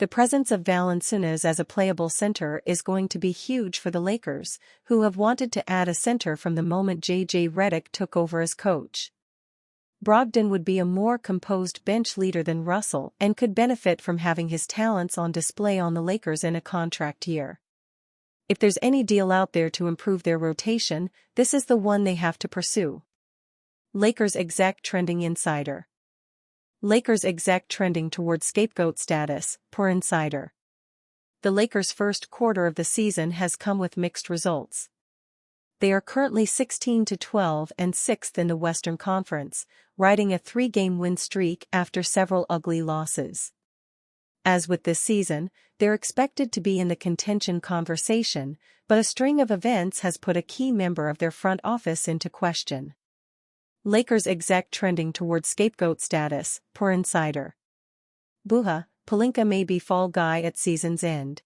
The presence of Valanciunas as a playable center is going to be huge for the Lakers, who have wanted to add a center from the moment J.J. Redick took over as coach. Brogdon would be a more composed bench leader than Russell and could benefit from having his talents on display on the Lakers in a contract year. If there's any deal out there to improve their rotation, this is the one they have to pursue. Lakers exec trending insider. Lakers exec trending toward scapegoat status, per insider. The Lakers' first quarter of the season has come with mixed results. They are currently 16-12 and 6th in the Western Conference, riding a 3-game win streak after several ugly losses. As with this season, they're expected to be in the contention conversation, but a string of events has put a key member of their front office into question. Lakers exec trending toward scapegoat status, per insider. Buha, Pelinka may be fall guy at season's end.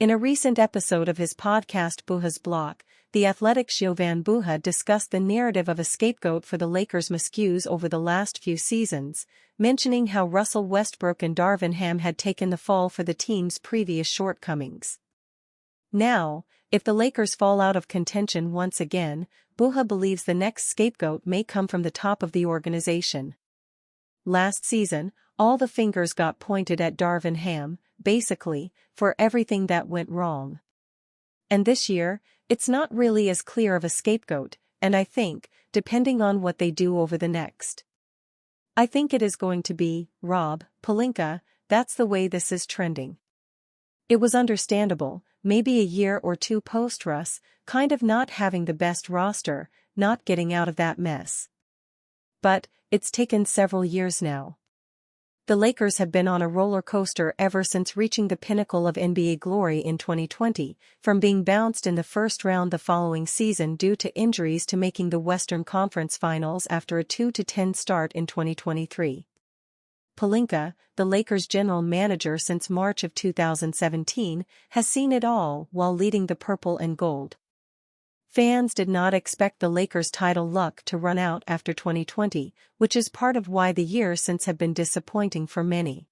In a recent episode of his podcast Buha's Block, The Athletic's Jovan Buha discussed the narrative of a scapegoat for the Lakers' miscues over the last few seasons, mentioning how Russell Westbrook and Darvin Ham had taken the fall for the team's previous shortcomings. Now, if the Lakers fall out of contention once again, Buha believes the next scapegoat may come from the top of the organization. Last season, all the fingers got pointed at Darvin Ham, basically, for everything that went wrong. And this year, it's not really as clear of a scapegoat, and I think, depending on what they do over the next. I think it is going to be, Rob, Pelinka, that's the way this is trending. It was understandable, maybe a year or two post-Russ, kind of not having the best roster, not getting out of that mess. But, it's taken several years now. The Lakers have been on a roller coaster ever since reaching the pinnacle of NBA glory in 2020, from being bounced in the first round the following season due to injuries to making the Western Conference Finals after a 2-10 start in 2023. Pelinka, the Lakers' general manager since March of 2017, has seen it all while leading the purple and gold. Fans did not expect the Lakers' title luck to run out after 2020, which is part of why the years since have been disappointing for many.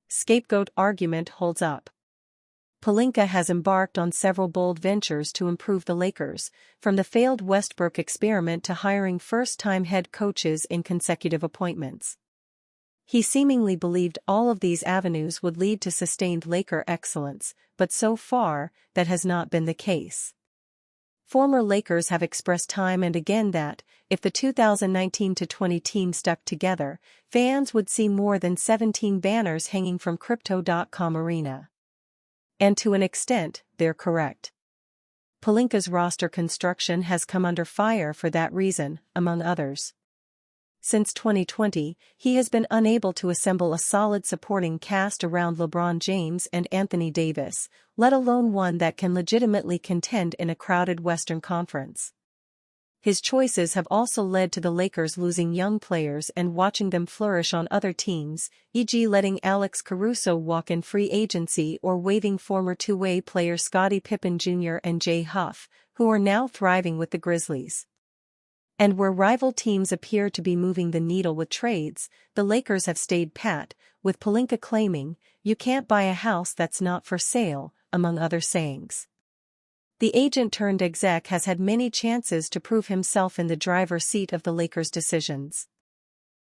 Scapegoat argument holds up. Pelinka has embarked on several bold ventures to improve the Lakers, from the failed Westbrook experiment to hiring first-time head coaches in consecutive appointments. He seemingly believed all of these avenues would lead to sustained Laker excellence, but so far, that has not been the case. Former Lakers have expressed time and again that, if the 2019-20 team stuck together, fans would see more than 17 banners hanging from Crypto.com Arena. And to an extent, they're correct. Pelinka's roster construction has come under fire for that reason, among others. Since 2020, he has been unable to assemble a solid supporting cast around LeBron James and Anthony Davis, let alone one that can legitimately contend in a crowded Western Conference. His choices have also led to the Lakers losing young players and watching them flourish on other teams, e.g. letting Alex Caruso walk in free agency or waiving former two-way players Scottie Pippen Jr. and Jay Huff, who are now thriving with the Grizzlies. And where rival teams appear to be moving the needle with trades, the Lakers have stayed pat, with Pelinka claiming, "You can't buy a house that's not for sale," among other sayings. The agent-turned-exec has had many chances to prove himself in the driver's seat of the Lakers' decisions.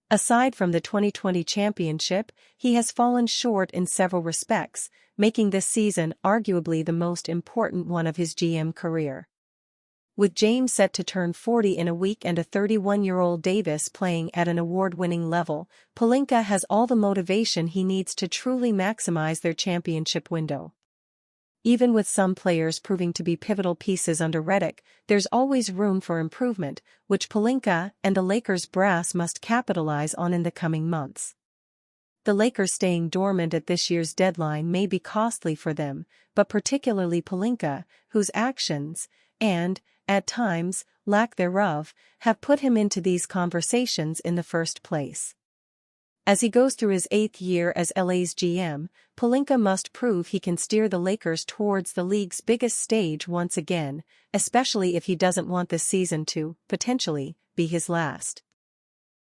Aside from the 2020 championship, he has fallen short in several respects, making this season arguably the most important one of his GM career. With James set to turn 40 in a week and a 31-year-old Davis playing at an award-winning level, Pelinka has all the motivation he needs to truly maximize their championship window. Even with some players proving to be pivotal pieces under Redick, there's always room for improvement, which Pelinka and the Lakers brass must capitalize on in the coming months. The Lakers staying dormant at this year's deadline may be costly for them, but particularly Pelinka, whose actions, and, at times, lack thereof, have put him into these conversations in the first place. As he goes through his 8th year as LA's GM, Pelinka must prove he can steer the Lakers towards the league's biggest stage once again, especially if he doesn't want this season to, potentially, be his last.